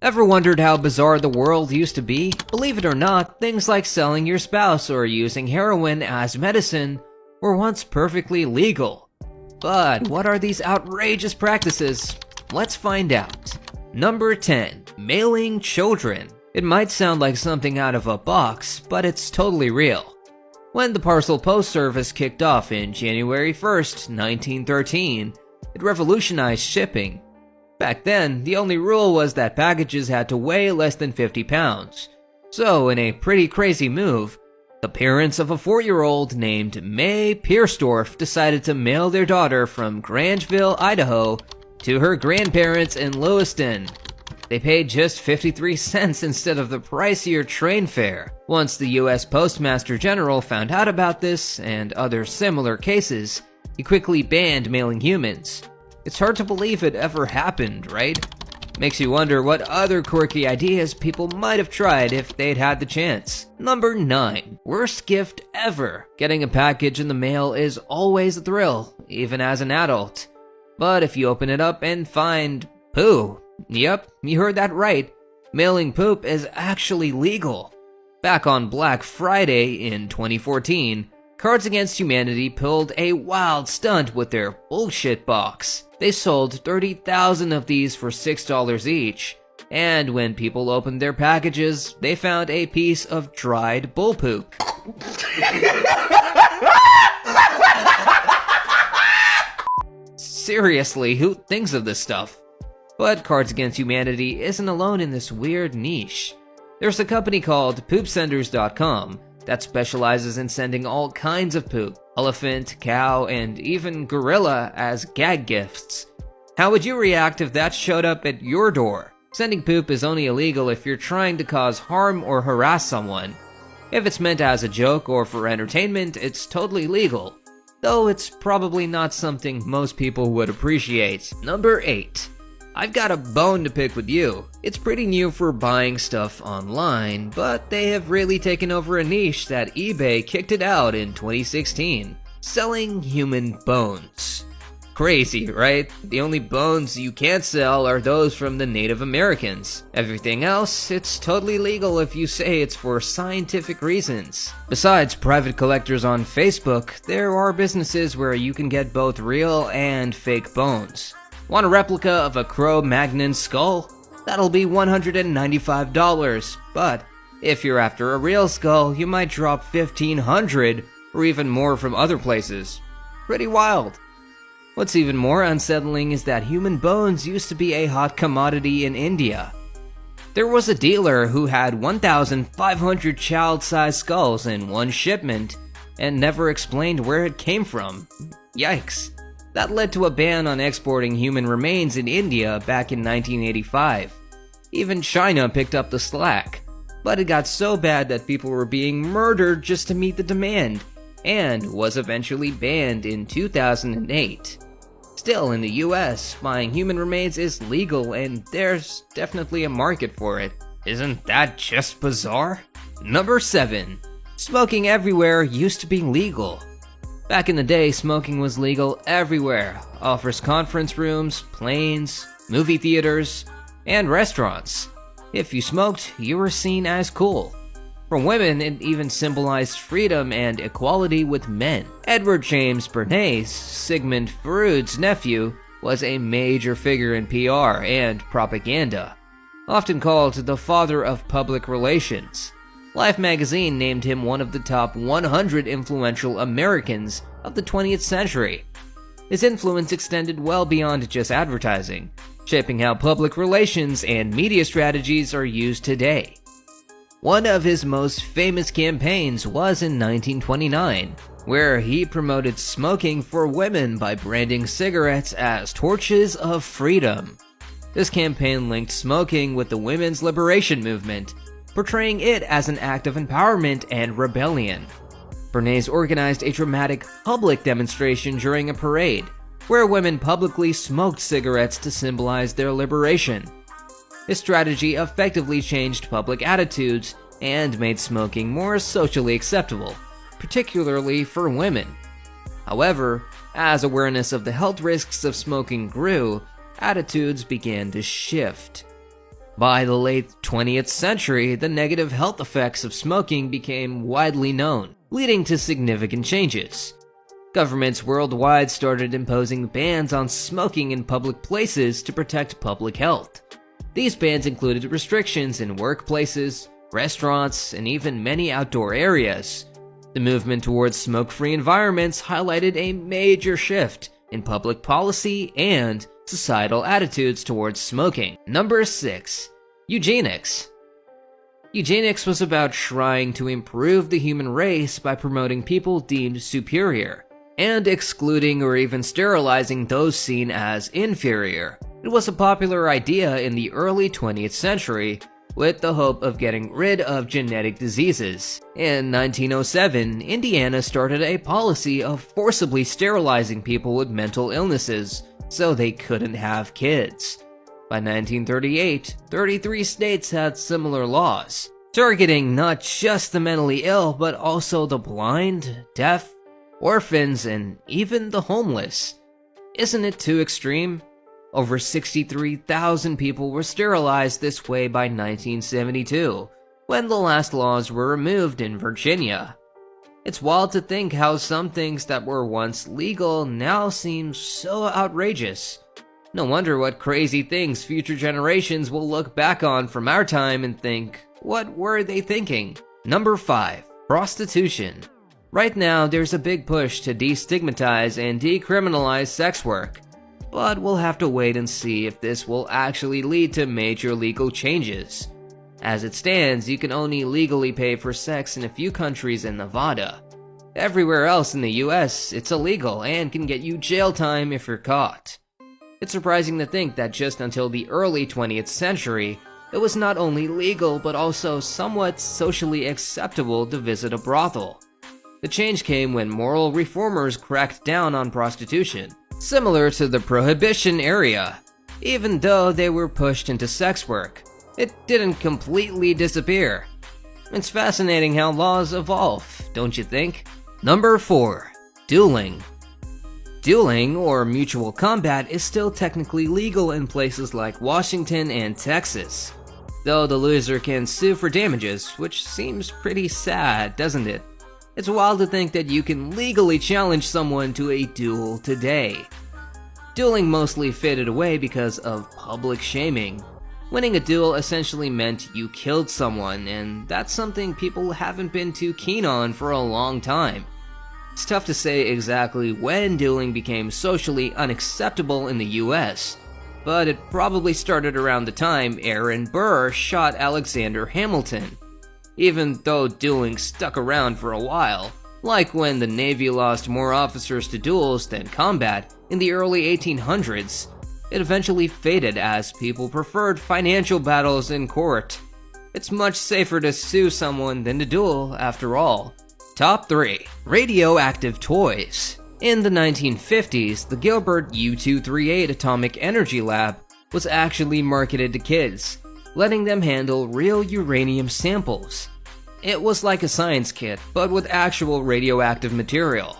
Ever wondered how bizarre the world used to be? Believe it or not, things like selling your spouse or using heroin as medicine were once perfectly legal. But what are these outrageous practices? Let's find out. Number 10. Mailing children. It might sound like something out of a box, but it's totally real. When the Parcel Post Service kicked off in January 1st, 1913, it revolutionized shipping. Back then, the only rule was that packages had to weigh less than 50 pounds. So, in a pretty crazy move, the parents of a 4-year-old named May Piersdorf decided to mail their daughter from Grangeville, Idaho, to her grandparents in Lewiston. They paid just 53 cents instead of the pricier train fare. Once the US Postmaster General found out about this and other similar cases, he quickly banned mailing humans. It's hard to believe it ever happened, right? Makes you wonder what other quirky ideas people might have tried if they'd had the chance. Number 9. Worst gift ever. Getting a package in the mail is always a thrill, even as an adult. But if you open it up and find poo, yep, you heard that right. Mailing poop is actually legal. Back on Black Friday in 2014, Cards Against Humanity pulled a wild stunt with their bullshit box. They sold 30,000 of these for $6 each, and when people opened their packages, they found a piece of dried bull poop. Seriously, who thinks of this stuff? But Cards Against Humanity isn't alone in this weird niche. There's a company called poopsenders.com that specializes in sending all kinds of poop, elephant, cow, and even gorilla as gag gifts. How would you react if that showed up at your door? Sending poop is only illegal if you're trying to cause harm or harass someone. If it's meant as a joke or for entertainment, it's totally legal. Though it's probably not something most people would appreciate. Number 8. I've got a bone to pick with you. It's pretty new for buying stuff online, but they have really taken over a niche that eBay kicked it out in 2016. Selling human bones. Crazy, right? The only bones you can't sell are those from the Native Americans. Everything else, it's totally legal if you say it's for scientific reasons. Besides private collectors on Facebook, there are businesses where you can get both real and fake bones. Want a replica of a Cro-Magnon skull? That'll be $195, but if you're after a real skull, you might drop $1,500 or even more from other places. Pretty wild. What's even more unsettling is that human bones used to be a hot commodity in India. There was a dealer who had 1,500 child-sized skulls in one shipment and never explained where it came from. Yikes. That led to a ban on exporting human remains in India back in 1985. Even China picked up the slack. But it got so bad that people were being murdered just to meet the demand, and was eventually banned in 2008. Still, in the US, buying human remains is legal and there's definitely a market for it. Isn't that just bizarre? Number 7. Smoking everywhere used to be legal. Back in the day, smoking was legal everywhere. Office conference rooms, planes, movie theaters, and restaurants. If you smoked, you were seen as cool. For women, it even symbolized freedom and equality with men. Edward James Bernays, Sigmund Freud's nephew, was a major figure in PR and propaganda, often called the father of public relations. Life magazine named him one of the top 100 influential Americans of the 20th century. His influence extended well beyond just advertising, shaping how public relations and media strategies are used today. One of his most famous campaigns was in 1929, where he promoted smoking for women by branding cigarettes as torches of freedom. This campaign linked smoking with the women's liberation movement, portraying it as an act of empowerment and rebellion. Bernays organized a dramatic public demonstration during a parade, where women publicly smoked cigarettes to symbolize their liberation. His strategy effectively changed public attitudes and made smoking more socially acceptable, particularly for women. However, as awareness of the health risks of smoking grew, attitudes began to shift. By the late 20th century, the negative health effects of smoking became widely known, leading to significant changes. Governments worldwide started imposing bans on smoking in public places to protect public health. These bans included restrictions in workplaces, restaurants, and even many outdoor areas. The movement towards smoke-free environments highlighted a major shift in public policy and societal attitudes towards smoking. Number 6. Eugenix. Eugenix was about trying to improve the human race by promoting people deemed superior, and excluding or even sterilizing those seen as inferior. It was a popular idea in the early 20th century, with the hope of getting rid of genetic diseases. In 1907, Indiana started a policy of forcibly sterilizing people with mental illnesses so they couldn't have kids. By 1938, 33 states had similar laws, targeting not just the mentally ill but also the blind, deaf, orphans, and even the homeless. Isn't it too extreme? Over 63,000 people were sterilized this way by 1972, when the last laws were removed in Virginia. It's wild to think how some things that were once legal now seem so outrageous. No wonder what crazy things future generations will look back on from our time and think, what were they thinking? Number 5. Prostitution. Right now, there's a big push to destigmatize and decriminalize sex work, but we'll have to wait and see if this will actually lead to major legal changes. As it stands, you can only legally pay for sex in a few countries in Nevada. Everywhere else in the US, it's illegal and can get you jail time if you're caught. It's surprising to think that just until the early 20th century, it was not only legal but also somewhat socially acceptable to visit a brothel. The change came when moral reformers cracked down on prostitution, similar to the Prohibition era. Even though they were pushed into sex work, it didn't completely disappear. It's fascinating how laws evolve, don't you think? Number 4. Dueling. Dueling, or mutual combat, is still technically legal in places like Washington and Texas, though the loser can sue for damages, which seems pretty sad, doesn't it? It's wild to think that you can legally challenge someone to a duel today. Dueling mostly faded away because of public shaming. Winning a duel essentially meant you killed someone, and that's something people haven't been too keen on for a long time. It's tough to say exactly when dueling became socially unacceptable in the US, but it probably started around the time Aaron Burr shot Alexander Hamilton. Even though dueling stuck around for a while, like when the Navy lost more officers to duels than combat in the early 1800s, it eventually faded as people preferred financial battles in court. It's much safer to sue someone than to duel, after all. Top 3. Radioactive toys. In the 1950s, the Gilbert U-238 Atomic Energy Lab was actually marketed to kids, letting them handle real uranium samples. It was like a science kit, but with actual radioactive material.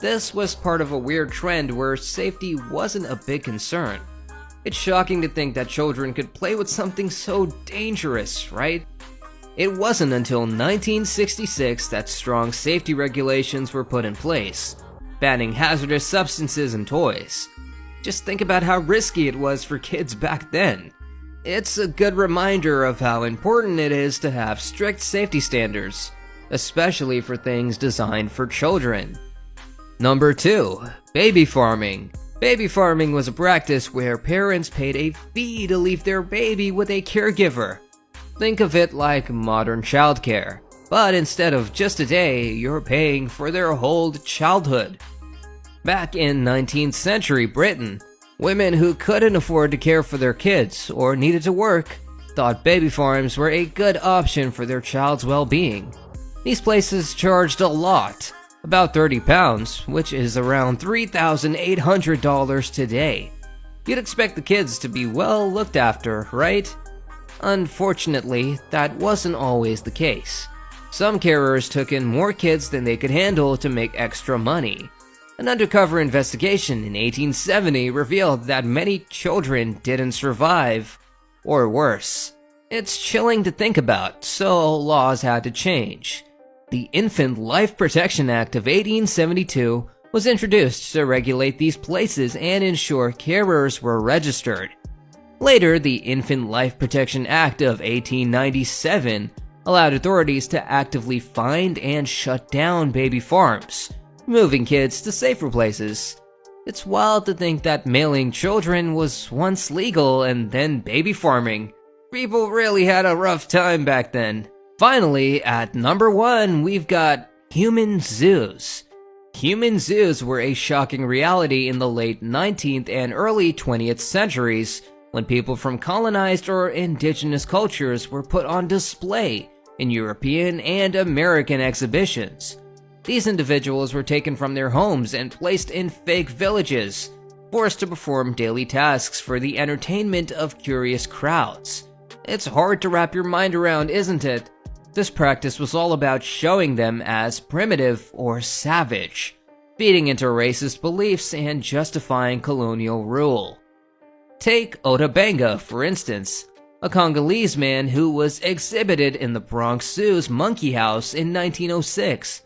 This was part of a weird trend where safety wasn't a big concern. It's shocking to think that children could play with something so dangerous, right? It wasn't until 1966 that strong safety regulations were put in place, banning hazardous substances and toys. Just think about how risky it was for kids back then. It's a good reminder of how important it is to have strict safety standards, especially for things designed for children. Number 2. Baby farming. Baby farming was a practice where parents paid a fee to leave their baby with a caregiver. Think of it like modern childcare, but instead of just a day, you're paying for their whole childhood. Back in 19th century Britain, women who couldn't afford to care for their kids or needed to work thought baby farms were a good option for their child's well-being. These places charged a lot, about £30, which is around $3,800 today. You'd expect the kids to be well looked after, right? Unfortunately, that wasn't always the case. Some carers took in more kids than they could handle to make extra money. An undercover investigation in 1870 revealed that many children didn't survive, or worse. It's chilling to think about, so laws had to change. The Infant Life Protection Act of 1872 was introduced to regulate these places and ensure carers were registered. Later, the Infant Life Protection Act of 1897 allowed authorities to actively find and shut down baby farms, moving kids to safer places. It's wild to think that mailing children was once legal and then baby farming. People really had a rough time back then. Finally, at number 1, we've got human zoos. Human zoos were a shocking reality in the late 19th and early 20th centuries, when people from colonized or indigenous cultures were put on display in European and American exhibitions. These individuals were taken from their homes and placed in fake villages, forced to perform daily tasks for the entertainment of curious crowds. It's hard to wrap your mind around, isn't it? This practice was all about showing them as primitive or savage, feeding into racist beliefs and justifying colonial rule. Take Otabanga, for instance, a Congolese man who was exhibited in the Bronx Zoo's Monkey House in 1906.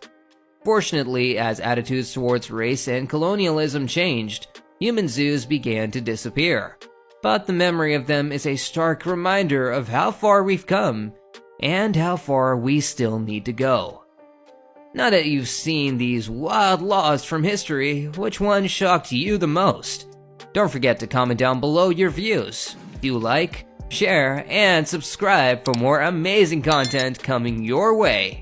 Fortunately, as attitudes towards race and colonialism changed, human zoos began to disappear. But the memory of them is a stark reminder of how far we've come and how far we still need to go. Now that you've seen these wild laws from history, which one shocked you the most? Don't forget to comment down below your views. Do like, share, and subscribe for more amazing content coming your way.